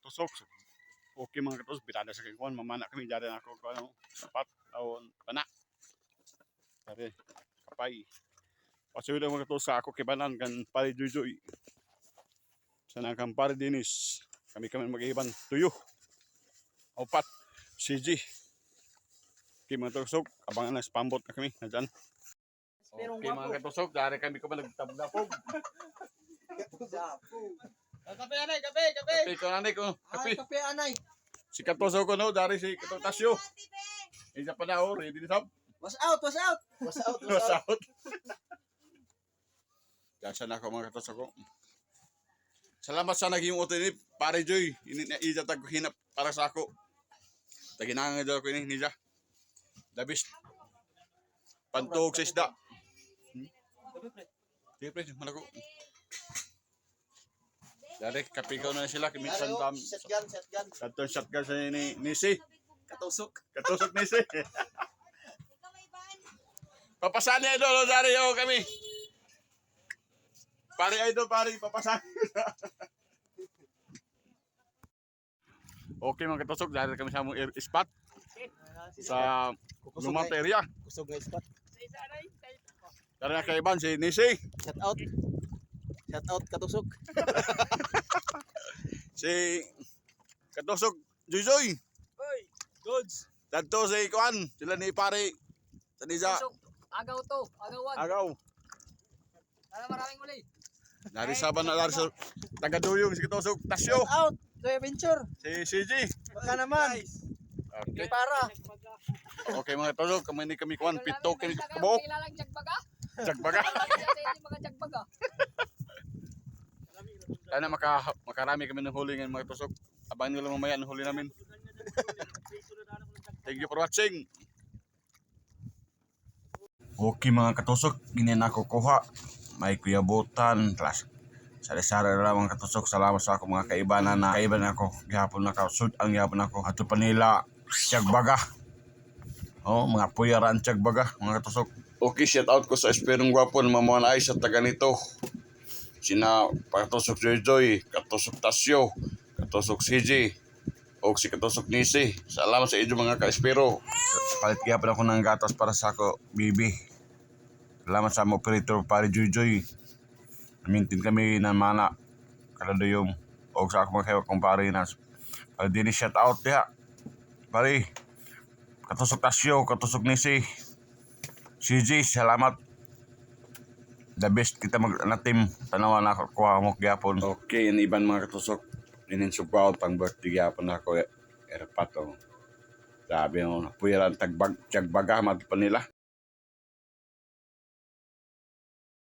katusok. Okay mga katusok, bitada sa kikuan, mamana kami dyan ako kung ano, sapat, o pana. Dari, kapay. Pasuyo mga katusok sa ako kibanan kan pari Jujuy. Sana kang pari Dinis. Kami mag-iban tuyo. Opat, CG. Okay mga katusok, abangan na spambot na kami na dyan. Okay mga katusok, dari kami ko ba nagtabdapog. Kape anay, kape. Kape ko nanay ko, kape. Kape anay. Si katusok ko no, dari si Katotasyo. Isa pa na o, ready na sab. Was out. Was out. Kasi na ako mga katusok ko. Salamat sa naging uto ni Pare Joy. Ija tag hinap para sa ako. Taginangan daw ko ini niya. The best. Pantog sa isda. Sige pre, malako. Dari kape ko na sila kimisan tam. Shotgun. Katong shotgun sa Nisi. Katusok. Katusok Nisi. Papasani idol dari yo kami. Pare idol pare papasani. Okay mga katusok, dari kami sa among spot sa lumang area. Kusog nga spot. Dari na kay Iban si Nisi. Shout out katusok. Si Katusok Jujoy. Oy, goods. Dadto si Kuan, sila ni pare sa Niza. Agaw to, agawan. Agaw. Sana maraming uli. Narisaban na lari sa taga-duyong si Katusok Tasyo. Shout out. Joy Adventure. Si CG. Baka naman. Okay. Para. Okay mga Katusok, kami Kuan, pito kami kabuok. Kilalang jagbaga. Jagbaga. Mga jagbaga. Sana makarami kami ng huli ngayon mga Katusok. Abangan nyo lang mamaya ng huli namin. Thank you for watching. Okay mga Katusok, ginin ako kuha. May kuyabutan. Sari-sari lang mga Katusok. Salamat sa ako mga kaibanan na kaibanan ako. Gihapon na kausod ang gihapon ako. Ato pa nila Tiyagbaga. Oh, mga puyaran Tiyagbaga mga Katusok. Okay, shout out ko sa Esperong Gwapo na mamuhan ay sa taga nito. Sina Katusok Joy, Katusok Tasyo, Katusok CJ, o si Katusok Nisi. Salamat sa inyo mga ka-espero. Palit kaya pa ako ng gatas para sa ako, bibi. Salamat sa mga operator Pare Joy. Namintin kami ng mana, kaladuyong, o sa ako mga kayo kong pare na. Pare din shout out ya. Pare, Katusok Tasyo, Katusok Nisi, CJ, salamat. The best kita mag-natim tanawa na ako kuha mo gyapon. Okay, and iban mga Katusok. Ininsugbaw pang birthday gyapon ako erpato. Sabi mo, puyaran Tiyagbaga, mati pa nila.